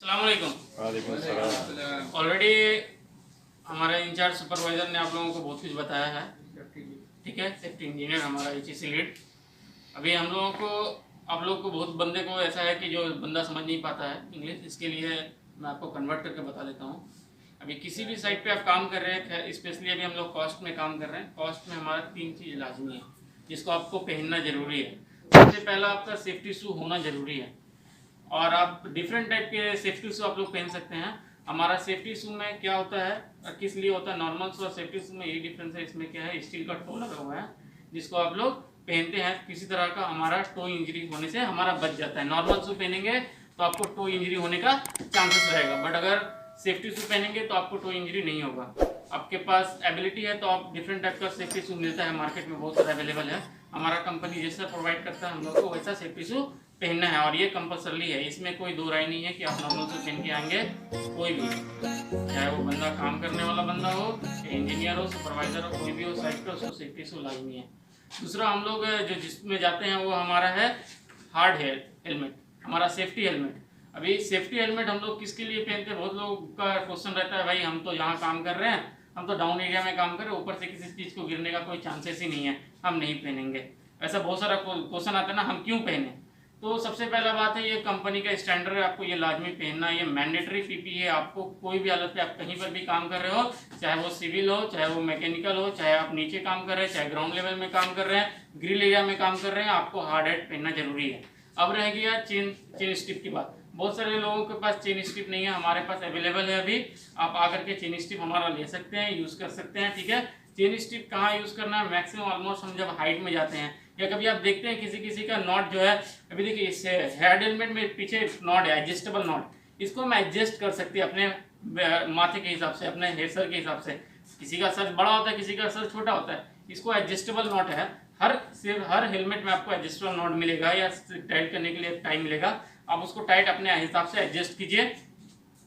अस्सलाम वालेकुम। वालेकुम सलाम। ऑलरेडी हमारे इंचार्ज सुपरवाइजर ने आप लोगों को बहुत कुछ बताया है, ठीक है। सेफ्टी इंजीनियर हमारा HEC लीड। अभी हम लोगों को आप लोगों को बहुत बंदे को ऐसा है कि जो बंदा समझ नहीं पाता है इंग्लिश, इसके लिए मैं आपको कन्वर्ट करके बता देता हूँ। अभी किसी भी साइट पे आप काम कर रहे हैं, स्पेशली अभी हम लोग कॉस्ट में काम कर रहे हैं। कॉस्ट में हमारा 3 चीज़ लाजमी है जिसको आपको पहनना ज़रूरी है। सबसे पहला आपका सेफ्टी शू होना ज़रूरी है, और आप डिफरेंट टाइप के सेफ्टी शू आप लोग पहन सकते हैं। हमारा सेफ्टी शू में क्या होता है और किस लिए होता है, नॉर्मल शू और सेफ्टी शू में यही डिफरेंस है। इसमें क्या है, स्टील का टो लगा हुआ है जिसको आप लोग पहनते हैं, किसी तरह का हमारा टो इंजरी होने से हमारा बच जाता है। नॉर्मल शू पहनेंगे तो आपको टो इंजरी होने का चांसेस रहेगा, बट अगर सेफ्टी शू पहनेंगे तो आपको टो इंजरी नहीं होगा। आपके पास एबिलिटी है तो आप डिफरेंट टाइप का सेफ्टी शू मिलता है मार्केट में, बहुत सारा अवेलेबल है। हमारा कंपनी जैसा प्रोवाइड करता है हम लोग को वैसा सेफ्टी शू पहनना है, और ये कंपलसरी है। इसमें कोई दो राय नहीं है कि आप नॉर्मल शू पहन के आएंगे। कोई भी, चाहे वो बंदा काम करने वाला बंदा हो, इंजीनियर हो, सुपरवाइजर हो, कोई भी हो साइट पे, उसको सेफ्टी शू लाजमी है। दूसरा, हम लोग जो जिसमें जाते हैं वो हमारा है हार्ड हेलमेट, हमारा सेफ्टी हेलमेट। अभी सेफ्टी हेलमेट हम लोग किसके लिए पहनते हैं, बहुत लोगों का क्वेश्चन रहता है, भाई हम तो यहाँ काम कर रहे हैं, हम तो डाउन एरिया में काम कर रहे हैं, ऊपर से किसी चीज़ को गिरने का कोई चांसेस ही नहीं है, हम नहीं पहनेंगे। ऐसा बहुत सारा क्वेश्चन आता है ना, हम क्यों पहने। तो सबसे पहला बात है, ये कंपनी का स्टैंडर्ड है, आपको ये लाजमी पहनना है। ये मैंडेटरी पीपी है। आपको कोई भी हालत पे आप कहीं पर भी काम कर रहे हो, चाहे वो सिविल हो, चाहे वो मैकेनिकल हो, चाहे आप नीचे काम कर रहे हैं, चाहे ग्राउंड लेवल में काम कर रहे हैं, ग्रिल एरिया में काम कर रहे हैं, आपको हार्ड हैट पहनना जरूरी है। अब रह गया चेन स्टिप की बात। बहुत सारे लोगों के पास चेन स्टिप नहीं है, हमारे पास अवेलेबल है। अभी आप आकर के चेन स्टिप हमारा ले सकते हैं, यूज़ कर सकते हैं, ठीक है। चेन स्टिप कहाँ यूज़ करना है, मैक्सिमम ऑलमोस्ट हम जब हाइट में जाते हैं, या कभी आप देखते हैं किसी किसी का नॉट जो है, अभी देखिए इस हेड हेलमेट में पीछे नॉट है, एडजस्टेबल नॉट, इसको हम एडजस्ट कर सकते हैं अपने माथे के हिसाब से, अपने हेड सर के हिसाब से। किसी का सर बड़ा होता है, किसी का सर छोटा होता है, इसको एडजस्टेबल नॉट है। हर हेलमेट में आपको एडजस्टेबल नॉट मिलेगा, या टाइट करने के लिए टाइम मिलेगा, आप उसको टाइट अपने हिसाब से एडजस्ट कीजिए।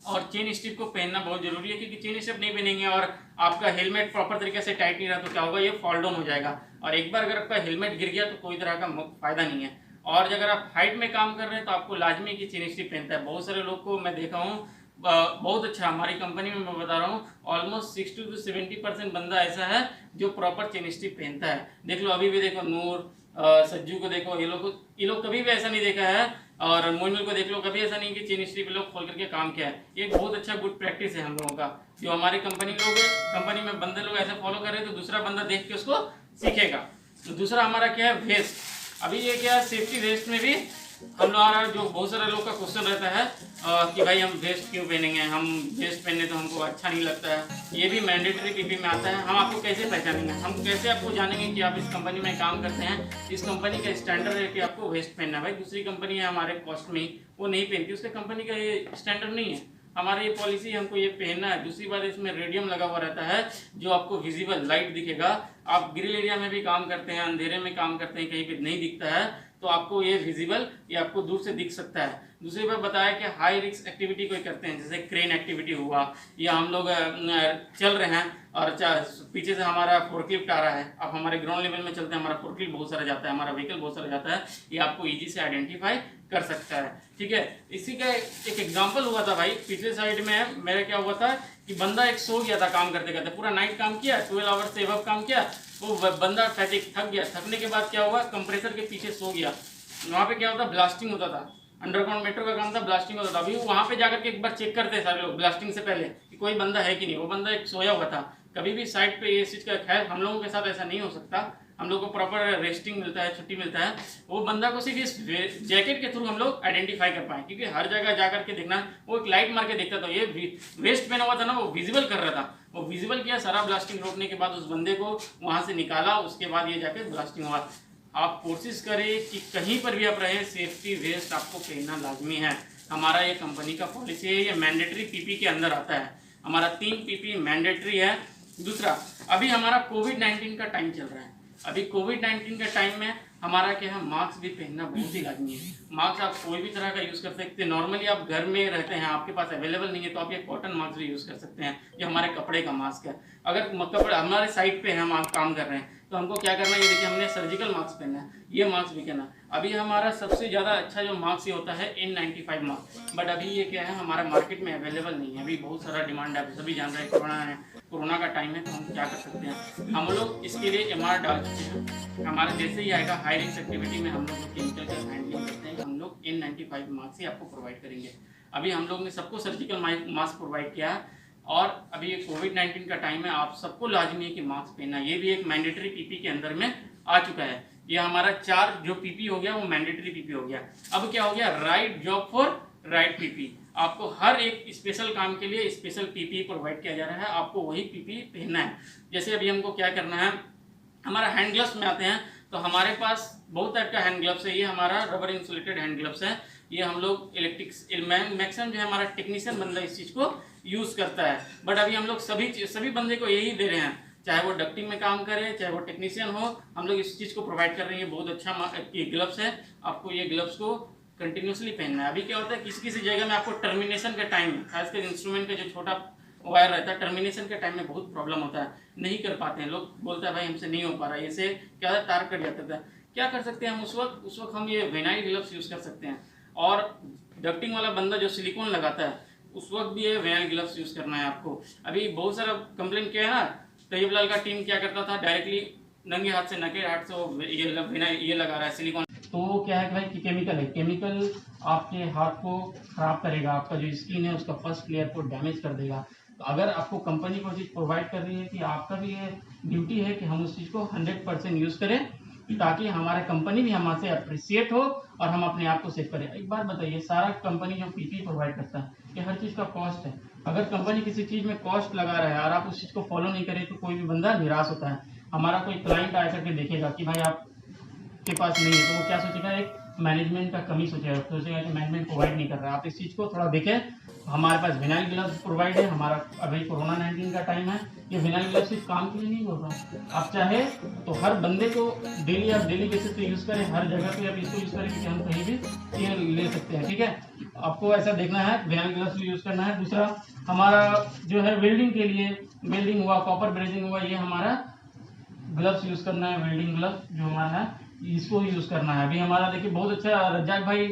और चेन स्ट्रिप को पहनना बहुत जरूरी है, क्योंकि चेन स्ट्रिप नहीं पहनेंगे और आपका हेलमेट प्रॉपर तरीके से टाइट नहीं रहा तो क्या होगा, ये फॉल डाउन हो जाएगा, और एक बार अगर आपका हेलमेट गिर गया तो कोई तरह का फायदा नहीं है। और अगर आप हाइट में काम कर रहे हैं तो आपको लाजमी की चेन स्ट्रिप पहनता है। बहुत सारे लोग को मैं देखा हूँ, बहुत अच्छा, हमारी कंपनी में मैं बता रहा हूँ ऑलमोस्ट 60 to 70% बंदा ऐसा है जो प्रॉपर चेन स्ट्रिप पहनता है। देख लो, अभी भी देखो, नूर, सज्जू को देखो, ये लोग कभी भी ऐसा नहीं देखा है, और मोइनुल को देख लो, कभी ऐसा नहीं कि चेन स्ट्रिप लोग खोल करके काम किया है। ये एक बहुत अच्छा गुड प्रैक्टिस है हम लोगों का, जो हमारी कंपनी लोग है, कंपनी में बंदे लोग ऐसे फॉलो कर रहे हैं तो दूसरा बंदा देख के उसको सीखेगा। तो दूसरा हमारा क्या है, वेस्ट। अभी ये क्या है, सेफ्टी वेस्ट में भी हम लोग, जो बहुत सारे लोग का क्वेश्चन रहता है कि भाई हम वेस्ट क्यों पहनेंगे, हम वेस्ट पहनने तो हमको अच्छा नहीं लगता है। ये भी मैंडेटरी पीपी में आता है। हम आपको कैसे पहचानेंगे, हम कैसे आपको जानेंगे कि आप इस कंपनी में काम करते हैं, इस कंपनी का स्टैंडर्ड है कि आपको वेस्ट पहनना है। भाई दूसरी कंपनी है हमारे कॉस्ट में, वो नहीं पहनती, उसके कंपनी का ये स्टैंडर्ड नहीं है। हमारी ये पॉलिसी, हमको ये पहनना है। दूसरी बात, इसमें रेडियम लगा हुआ रहता है जो आपको विजिबल लाइट दिखेगा। आप ग्रिल एरिया में भी काम करते हैं, अंधेरे में काम करते हैं, कहीं पे नहीं दिखता है तो आपको ये विजिबल, ये आपको दूर से दिख सकता है। दूसरी बात बताया कि हाई रिस्क एक्टिविटी कोई करते हैं, जैसे क्रेन एक्टिविटी हुआ, या हम लोग चल रहे हैं और पीछे से हमारा फोर्कलिफ्ट आ रहा है, अब हमारे ग्राउंड लेवल में चलते हैं, हमारा फोर्कलिफ्ट बहुत सारा जाता है, हमारा व्हीकल बहुत सारा जाता है, ये आपको ईजी से आइडेंटिफाई कर सकता है, ठीक है। इसी का एक एग्जाम्पल हुआ था भाई, पिछले साइड में मेरा क्या हुआ था कि बंदा एक सो गया था काम करते करते, पूरा नाइट काम किया, 12 आवर्स से एबव काम किया, वो बंदा फैटिक थक गया। थकने के बाद क्या हुआ, कंप्रेसर के पीछे सो गया। वहाँ पे क्या होता, ब्लास्टिंग होता था, अंडरग्राउंड मेट्रो का काम था, ब्लास्टिंग होता था। अभी वहाँ पे जाकर के एक बार चेक करते हैं सारे लोग ब्लास्टिंग से पहले कि कोई बंदा है कि नहीं। वो बंदा एक सोया हुआ था। कभी भी साइड पे ये चीज़ का, खैर हम लोगों के साथ ऐसा नहीं हो सकता, हम लोग को प्रॉपर रेस्टिंग मिलता है, छुट्टी मिलता है। वो बंदा को सिर्फ इस जैकेट के थ्रू हम लोग आइडेंटिफाई कर पाए, क्योंकि हर जगह जाकर के देखना, वो एक लाइट मार के देखता था, ये वेस्ट पहना हुआ था ना, वो विजिबल कर रहा था। वो विजिबल किया, सारा ब्लास्टिंग रोकने के बाद उस बंदे को वहाँ से निकाला, उसके बाद ये जाके ब्लास्टिंग हुआ। आप कोशिश करें कि कहीं पर भी आप रहें, सेफ्टी वेस्ट आपको पहनना लाजमी है। हमारा ये कंपनी का पॉलिसी है, ये मैंडेटरी पीपी के अंदर आता है। हमारा 3 पीपी मैंडेटरी है। दूसरा, अभी हमारा कोविड-19 का टाइम चल रहा है। अभी कोविड-19 के टाइम में हमारा क्या है, मास्क भी पहनना बहुत ही लाजमी है। मास्क आप कोई भी तरह का यूज़ कर सकते हैं। नॉर्मली आप घर में रहते हैं, आपके पास अवेलेबल नहीं है तो आप ये कॉटन मास्क भी यूज़ कर सकते हैं, ये हमारे कपड़े का मास्क है। अगर कपड़े हमारे साइड पे है, हम आप काम कर रहे हैं, तो हमको क्या करना है, ये देखिए हमने सर्जिकल मास्क पहनना है, ये मास्क भी कहना। अभी हमारा सबसे ज़्यादा अच्छा जो मास्क ये होता है N95 मास्क, बट अभी ये क्या है हमारा मार्केट में अवेलेबल नहीं है, अभी बहुत सारा डिमांड है, सभी जान रहे हैं कोरोना का टाइम है, तो हम क्या कर सकते हैं, हम लोग इसके लिए MR डाल चुके हैं। हमारा जैसे ही आएगा हायरिंग एक्टिविटी में हम लोग केमिकल का हैंडलिंग करते हैं, हम लोग N95 मास्क ही आपको प्रोवाइड करेंगे। अभी हम लोग ने सबको सर्जिकल मास्क प्रोवाइड किया है, और अभी ये कोविड-19 का टाइम है, आप सबको लाजमी है कि मास्क पहनना, ये भी एक मैंडेटरी पीपी के अंदर में आ चुका है। ये हमारा 4 जो पीपी हो गया वो मैंडेटरी पीपी हो गया। अब क्या हो गया, right job for right PP, आपको हर एक स्पेशल काम के लिए स्पेशल पीपी प्रोवाइड किया जा रहा है, आपको वही पीपी पहनना है। जैसे अभी हमको क्या करना है, हमारा हैंड ग्लव्स में आते हैं, तो हमारे पास बहुत टाइप का हैंड ग्लव्स है। ये हमारा रबर इंसुलेटेड हैंड ग्लव्स है, ये हम लोग इलेक्ट्रिक्स मैक्सिमम जो है हमारा टेक्नीशियन बंदा इस चीज़ को यूज़ करता है, बट अभी हम लोग सभी बंदे को यही दे रहे हैं, चाहे वो डक्टिंग में काम करे चाहे वो टेक्नीशियन हो, हम लोग इस चीज़ को प्रोवाइड कर रहे हैं। ये बहुत अच्छा ये ग्लव्स है, आपको ये ग्लव्स को कंटिन्यूसली पहनना है। अभी क्या होता है, किसी किसी जगह में आपको टर्मिनेशन के टाइम में, खासकर इंस्ट्रूमेंट का जो छोटा वायर रहता है, टर्मिनेशन के टाइम में बहुत प्रॉब्लम होता है, नहीं कर पाते हैं लोग, बोलते हैं भाई हमसे नहीं हो पा रहा है, इससे क्या होता है तार कट जाता है। क्या कर सकते हैं हम उस वक्त हम ये विनाइल ग्लव्स यूज़ कर सकते हैं, और डक्टिंग वाला बंदा जो सिलिकॉन लगाता है उस वक्त भी ये विनाइल ग्लव्स यूज़ करना है आपको। अभी बहुत सारा कंप्लेन किया है ना, तैयब लाल का टीम क्या करता था, डायरेक्टली नंगे हाथ से नके हाथ से वो ये लगा रहा है सिलिकॉन, तो क्या है भाई कि केमिकल है, केमिकल आपके हाथ को खराब करेगा, आपका जो स्किन है उसका फर्स्ट लेयर को डैमेज कर देगा। तो अगर आपको कंपनी को चीज़ प्रोवाइड कर रही है कि आपका भी ये ड्यूटी है कि हम उस चीज़ को 100% यूज़ करें, ताकि हमारा कंपनी भी हमसे अप्रिशिएट हो और हम अपने आप को सेव करें। एक बात बताइए, सारा कंपनी जो पीपी प्रोवाइड करता है ये हर चीज़ का कॉस्ट है। अगर कंपनी किसी चीज़ में कॉस्ट लगा रहा है और आप उस चीज़ को फॉलो नहीं करें तो कोई भी बंदा निराश होता है। हमारा कोई क्लाइंट आया करके देखेगा कि भाई आप के पास नहीं है, तो वो क्या सोचेगा, एक मैनेजमेंट का कमी सोचेगा कि मैनेजमेंट प्रोवाइड नहीं कर रहा है। आप इस चीज़ को थोड़ा देखें, हमारे पास विनाइल ग्लव्स प्रोवाइड है, हमारा अभी कोरोना 19 का टाइम है, ये विनाइल ग्लव्स सिर्फ काम के लिए नहीं बोल रहा, आप चाहे तो हर बंदे को डेली बेसिस पे यूज़ करें, हर जगह पे आप इसको यूज़ करें कि हम कहीं भी ये ले सकते हैं, ठीक है। आपको ऐसा देखना है, विनाइल ग्लव्स यूज़ करना है। दूसरा हमारा जो है वेल्डिंग के लिए, वेल्डिंग हुआ, कॉपर ब्रेजिंग हुआ, ये हमारा ग्लव्स यूज़ करना है, वेल्डिंग ग्लव्स जो हमारा है इसको यूज़ करना है। अभी हमारा देखिए बहुत अच्छा, रज्जाक भाई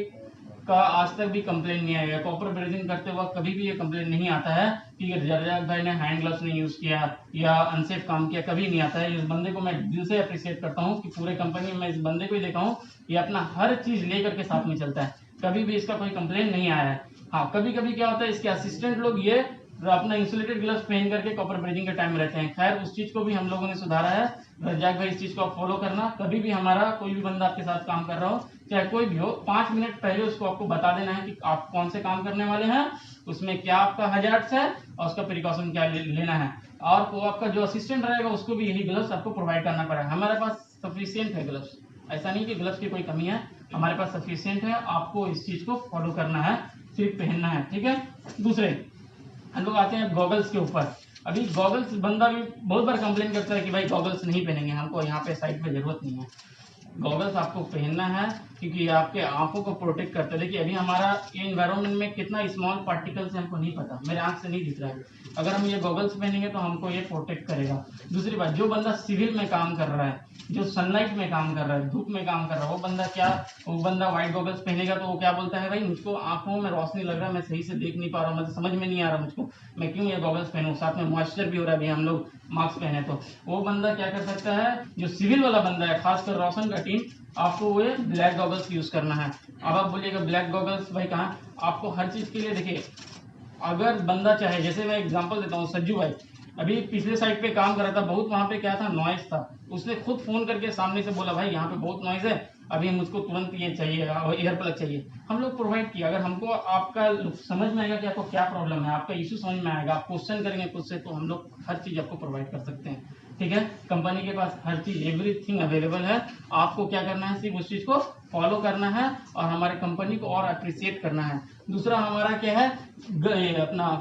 का आज तक भी कंप्लेन नहीं आया, कॉपर ब्रेजिंग करते वक्त कभी भी ये कंप्लेन नहीं आता है कि रज्जाक भाई ने हैंड ग्लव्स नहीं यूज़ किया या अनसेफ काम किया, कभी नहीं आता है। इस बंदे को मैं दिल से अप्रिशिएट करता हूँ कि पूरे कंपनी में मैं इस बंदे को ही देखा हूँ, ये अपना हर चीज़ लेकर के साथ में चलता है, कभी भी इसका कोई कंप्लेन नहीं आया है। हाँ, कभी कभी क्या होता है, इसके असिस्टेंट लोग ये अपना इंसुलेटेड ग्लव्स पहन करके कॉपर ब्रेजिंग के टाइम में रहते हैं। खैर उस चीज़ को भी हम लोगों ने सुधारा है। रज्जाक भाई इस चीज़ को आप फॉलो करना, कभी भी हमारा कोई भी बंदा आपके साथ काम कर रहा हो, चाहे कोई भी हो, 5 मिनट पहले उसको आपको बता देना है कि आप कौन से काम करने वाले हैं, उसमें क्या आपका हजार्ड्स है और उसका प्रिकॉशन क्या लेना है, और वो आपका जो असिस्टेंट रहेगा उसको भी यही ग्लव्स आपको प्रोवाइड करना पड़ेगा। हमारे पास सफिशियंट है ग्लव्स, ऐसा नहीं कि ग्लव्स की कोई कमी है, हमारे पास सफिशियंट है, आपको इस चीज़ को फॉलो करना है, सिर्फ पहनना है, ठीक है। दूसरे हम लोग आते हैं गॉगल्स के ऊपर। अभी गॉगल्स बंदा भी बहुत बार कंप्लेन करता है कि भाई गॉगल्स नहीं पहनेंगे, हमको यहाँ पे साइड पे जरूरत नहीं है। गॉगल्स आपको पहनना है क्योंकि आपके आंखों को प्रोटेक्ट करता है। देखिए अभी हमारा एनवायरनमेंट में कितना स्मॉल पार्टिकल्स है हमको नहीं पता, मेरे आंख से नहीं दिख रहा है, अगर हम ये गॉगल्स पहनेंगे तो हमको ये प्रोटेक्ट करेगा। दूसरी बात, जो बंदा सिविल में काम कर रहा है, जो सनलाइट में काम कर रहा है, धूप में काम कर रहा है, वो बंदा व्हाइट गॉगल्स पहनेगा तो वो क्या बोलता है, भाई मुझको आंखों में रोशनी लग रहा है, मैं सही से देख नहीं पा रहा हूँ, मुझे समझ में नहीं आ रहा मुझको, मैं क्यों ये गॉगल्स पहनूं, साथ में मॉइस्चर भी हो रहा है, हम लोग मास्क पहने तो वो बंदा क्या कर सकता है, जो सिविल वाला बंदा है, खासकर रोशन का टीम, आपको वो ब्लैक गॉगल्स यूज करना है। अब आप बोलिएगा ब्लैक गॉगल्स भाई कहाँ, आपको हर चीज के लिए देखिए, अगर बंदा चाहे, जैसे मैं एग्जांपल देता हूँ, सज्जू भाई अभी पिछले साइड पे काम कर रहा था, बहुत वहां पे क्या था, नॉइज था, उसने खुद फोन करके सामने से बोला भाई यहाँ पे बहुत नॉइज है, अभी मुझको तुरंत ये चाहिए, एयर प्लग चाहिए, हम लोग प्रोवाइड किया। अगर हमको आपका समझ में आएगा कि आपको क्या प्रॉब्लम है, आपका इशू समझ में आएगा, आप क्वेश्चन करेंगे खुद से, तो हम लोग हर चीज आपको प्रोवाइड कर सकते हैं, ठीक है। कंपनी के पास हर चीज एवरीथिंग अवेलेबल है, आपको क्या करना है, सिर्फ उस चीज को फॉलो करना है और हमारे कंपनी को और अप्रिशिएट करना है। दूसरा हमारा क्या है, अपना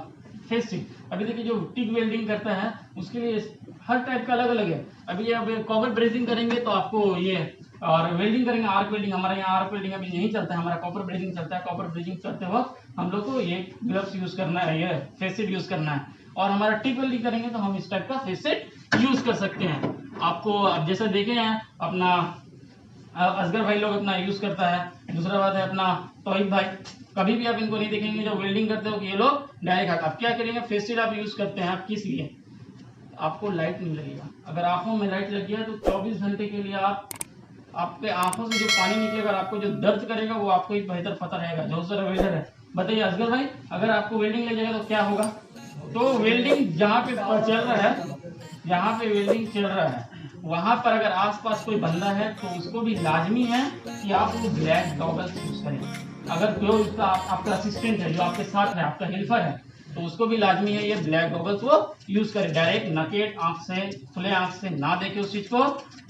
फेस टिक। अभी देखिए जो टिक वेल्डिंग करता है उसके लिए हर टाइप का अलग अलग है। अभी आप कॉपर ब्रेजिंग करेंगे तो आपको ये, और वेल्डिंग करेंगे आर्क वेल्डिंग, हमारे यहाँ आर्क वेल्डिंग अभी नहीं चलता है, हमारा कॉपर ब्रेजिंग चलता है। कॉपर ब्रेजिंग करते वक्त हम लोग को ये ग्लव्स यूज करना है, ये फेस सेट यूज करना है, और हमारा टिक वेल्डिंग करेंगे तो हम इस टाइप का फेस सेट यूज कर सकते हैं। आपको अब जैसा देखे हैं अपना असगर भाई लोग अपना यूज करता है। दूसरा बात है अपना तौहीद भाई, कभी भी आप इनको नहीं देखेंगे जो वेल्डिंग करते हो कि ये लोग डायरेक्ट आप क्या करेंगे, फेस शील्ड आप यूज करते हैं। आप किस लिए? आपको लाइट नहीं लगेगा। अगर आंखों में लाइट लग गया तो 24 घंटे के लिए आपके आंखों से जो पानी निकलेगा और आपको जो दर्द करेगा वो आपको ही बेहतर पता रहेगा। जो सर वेल्डर है, बताइए असगर भाई, अगर आपको वेल्डिंग लग जाएगा तो क्या होगा? तो वेल्डिंग जहाँ पे चल रहा है, जहाँ पे वेल्डिंग चल रहा है वहां पर अगर आसपास कोई बंदा है तो उसको भी लाजमी है कि आप वो ब्लैक गॉगल्स यूज करें। अगर कोई उसका आपका असिस्टेंट है जो आपके साथ है, आपका हेल्पर है, तो उसको भी लाजमी है ये ब्लैक गॉगल्स वो यूज करे। डायरेक्ट नकेट आंख से, खुले आंख से ना देखे उस चीज को,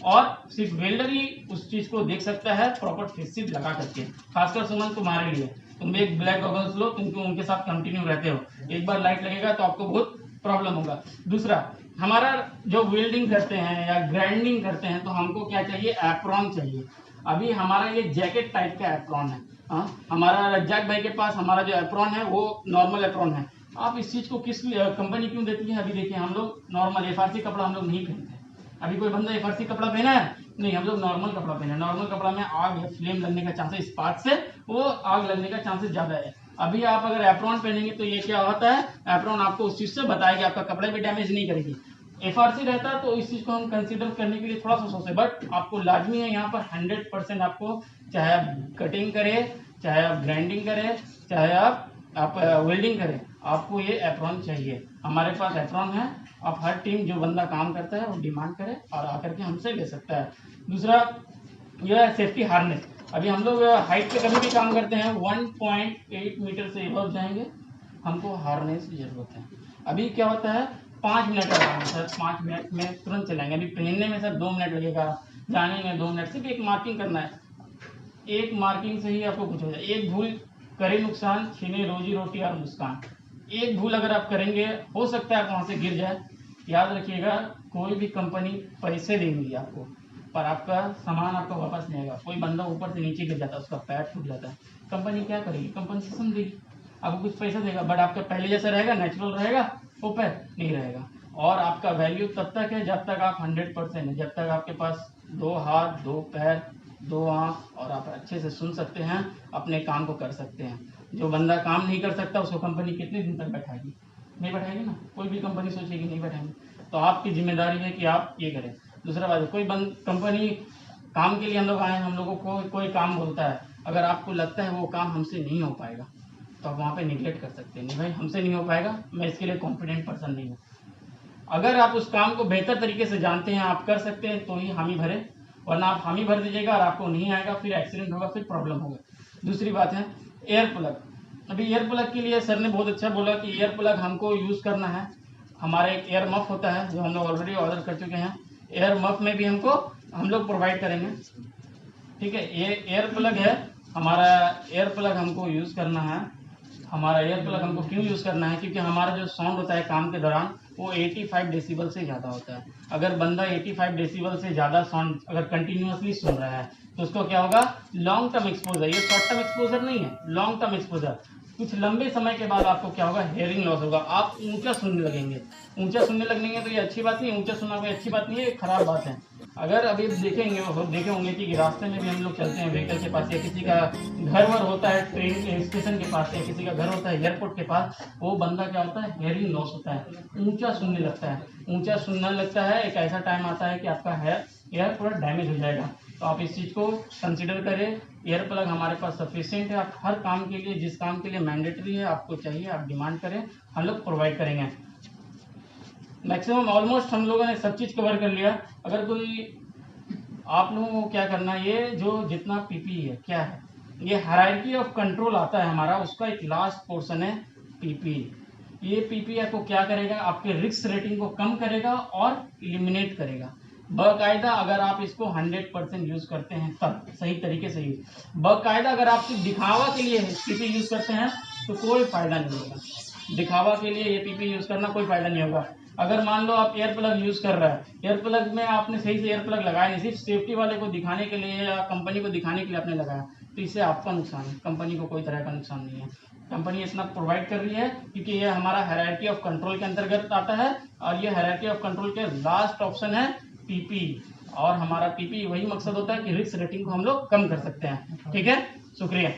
और सिर्फ वेल्डर ही उस चीज को देख सकता है प्रॉपर फेस शील्ड लगा करके। खासकर सुमन तुम्हारे लिए, तुम एक ब्लैक गॉगल्स लो, तुमको उनके साथ कंटिन्यू रहते हो, एक बार लाइट लगेगा तो आपको बहुत प्रॉब्लम होगा। दूसरा, हमारा जो वेल्डिंग करते हैं या ग्राइंडिंग करते हैं तो हमको क्या चाहिए? एप्रॉन चाहिए। अभी हमारा ये जैकेट टाइप का एप्रॉन है। हमारा रज्जाक भाई के पास हमारा जो एप्रॉन है वो नॉर्मल एप्रॉन है। आप इस चीज को किस कंपनी क्यों देती है? अभी देखिए, हम लोग नॉर्मल एफआरसी कपड़ा हम लोग नहीं पहनते। अभी कोई बंदा एफआरसी कपड़ा पहना है? नहीं, हम लोग नॉर्मल कपड़ा पहने। नॉर्मल कपड़ा में आग या फ्लेम लगने का चांसेस, स्पार्क से वो आग लगने का चांसेस ज्यादा है। अभी आप अगर एप्रॉन पहनेंगे तो ये क्या होता है, एप्रॉन आपको उस चीज से बताएगा, आपका कपड़े भी डैमेज नहीं करेगी। एफआरसी रहता तो इस चीज को हम कंसीडर करने के लिए थोड़ा सा सोचे, बट आपको लाजमी है यहाँ पर 100% आपको, चाहे आप कटिंग करें, चाहे आप ग्राइंडिंग करें, चाहे आप वेल्डिंग करें, आपको ये एप्रॉन चाहिए। हमारे पास एप्रॉन है। आप हर टीम जो बंदा काम करता है वो डिमांड करे और आकर के हमसे ले सकता है। दूसरा, यह है सेफ्टी हार्नेस। अभी हम लोग हाइट पे कभी भी काम करते हैं 1.8 मीटर से एबव जाएंगे, हमको हार्नेस की जरूरत है। अभी क्या होता है, 5 मिनट का काम है सर, 5 मिनट में तुरंत चलाएंगे। अभी पहनने में सर 2 मिनट लगेगा, जाने में 2 मिनट, सिर्फ एक मार्किंग करना है। एक मार्किंग से ही आपको कुछ हो जाए। एक भूल करे नुकसान, छीने रोजी रोटी और मुस्कान। एक भूल अगर आप करेंगे, हो सकता है आप वहां से गिर जाए। याद रखिएगा, कोई भी कंपनी पैसे देंगी आपको, पर आपका सामान आपका वापस नहीं आएगा। कोई बंदा ऊपर से नीचे गिर जाता है, उसका पैर टूट जाता है, कंपनी क्या करेगी? कंपनसेशन देगी, आपको कुछ पैसा देगा, बट आपका पहले जैसा रहेगा, नेचुरल रहेगा, वो पैर नहीं रहेगा। और आपका वैल्यू तब तक है जब तक आप 100% है, जब तक आपके पास 2 हाथ, 2 पैर, 2 आँख और आप अच्छे से सुन सकते हैं, अपने काम को कर सकते हैं। जो बंदा काम नहीं कर सकता उसको कंपनी कितने दिन तक बैठाएगी? नहीं बैठाएगी ना, कोई भी कंपनी सोचेगी नहीं बैठाएंगे। तो आपकी जिम्मेदारी है कि आप ये करें। दूसरा बात है, कोई कंपनी काम के लिए हम लोग आए, हम लोगों को कोई काम बोलता है, अगर आपको लगता है वो काम हमसे नहीं हो पाएगा तो आप वहाँ पे निगलेक्ट कर सकते हैं। नहीं भाई, हमसे नहीं हो पाएगा, मैं इसके लिए कॉन्फिडेंट पर्सन नहीं हूँ। अगर आप उस काम को बेहतर तरीके से जानते हैं, आप कर सकते हैं, तो ही हामी भरे, वरना आप हामी भर दीजिएगा और आपको नहीं आएगा, फिर एक्सीडेंट होगा, फिर प्रॉब्लम होगा। दूसरी बात है एयर प्लग। अभी एयर प्लग के लिए सर ने बहुत अच्छा बोला कि एयर प्लग हमको यूज़ करना है। हमारा एक एयर मफ होता है जो हम लोग ऑलरेडी ऑर्डर कर चुके हैं। एयर मफ में भी हम लोग प्रोवाइड करेंगे। ठीक है, ये एयर प्लग है हमारा। एयर प्लग हमको यूज़ करना है। हमारा एयर प्लग हमको क्यों यूज़ करना है? क्योंकि हमारा जो साउंड होता है काम के दौरान वो 85 डेसिबल से ज़्यादा होता है। अगर बंदा 85 डेसिबल से ज़्यादा साउंड अगर कंटिन्यूअसली सुन रहा है तो उसको क्या होगा? लॉन्ग टर्म एक्सपोजर, ये शॉर्ट टर्म एक्सपोजर नहीं है, लॉन्ग टर्म एक्सपोजर। कुछ लंबे समय के बाद आपको क्या होगा? हेयरिंग लॉस होगा, आप ऊंचा सुनने लगेंगे। ऊंचा सुनने लगेंगे तो ये अच्छी बात नहीं है, ऊंचा सुनना कोई अच्छी बात नहीं है, खराब बात है। अगर अभी देखे होंगे कि रास्ते में भी हम लोग चलते हैं व्हीकल के पास, या किसी का घर वर होता है ट्रेन के स्टेशन के पास, या किसी का घर होता है एयरपोर्ट के पास, वो बंदा क्या होता है? हेयरिंग लॉस होता है, ऊंचा सुनने लगता है। ऊंचा सुनने लगता है, एक ऐसा टाइम आता है कि आपका एयर पूरा डैमेज हो जाएगा। तो आप इस चीज़ को कंसिडर करें। एयर प्लग हमारे पास सफिशिएंट है, आप हर काम के लिए, जिस काम के लिए मैंडेटरी है आपको चाहिए, आप डिमांड करें, हम लोग प्रोवाइड करेंगे। मैक्सिमम ऑलमोस्ट हम लोगों ने सब चीज़ कवर कर लिया। अगर कोई आप लोगों को क्या करना है, ये जो जितना पीपी है क्या है, ये हायरार्की ऑफ कंट्रोल आता है हमारा, उसका एक लास्ट पोर्शन है पीपी। ये पीपी आपको क्या करेगा? आपके रिस्क रेटिंग को कम करेगा और इलिमिनेट करेगा। बाकायदा अगर आप इसको 100% यूज करते हैं तब सही तरीके से यूज। बाकायदा अगर आप सिर्फ दिखावा के लिए पीपी यूज करते हैं तो कोई फायदा नहीं होगा। दिखावा के लिए ये पीपी यूज करना कोई फायदा नहीं होगा। अगर मान लो आप एयर प्लग यूज कर रहा है, एयर प्लग में आपने सही से एयर प्लग लगाया नहीं, सिर्फ सेफ्टी वाले को दिखाने के लिए या कंपनी को दिखाने के लिए आपने लगाया, तो इससे आपका नुकसान है, कंपनी को कोई तरह का नुकसान नहीं है। कंपनी इतना प्रोवाइड कर रही है क्योंकि ये हमारा हायरार्की ऑफ कंट्रोल के अंतर्गत आता है, और ये हायरार्की ऑफ कंट्रोल के लास्ट ऑप्शन है पीपी, और हमारा पीपी वही मकसद होता है कि रिस्क रेटिंग को हम लोग कम कर सकते हैं। ठीक है, शुक्रिया।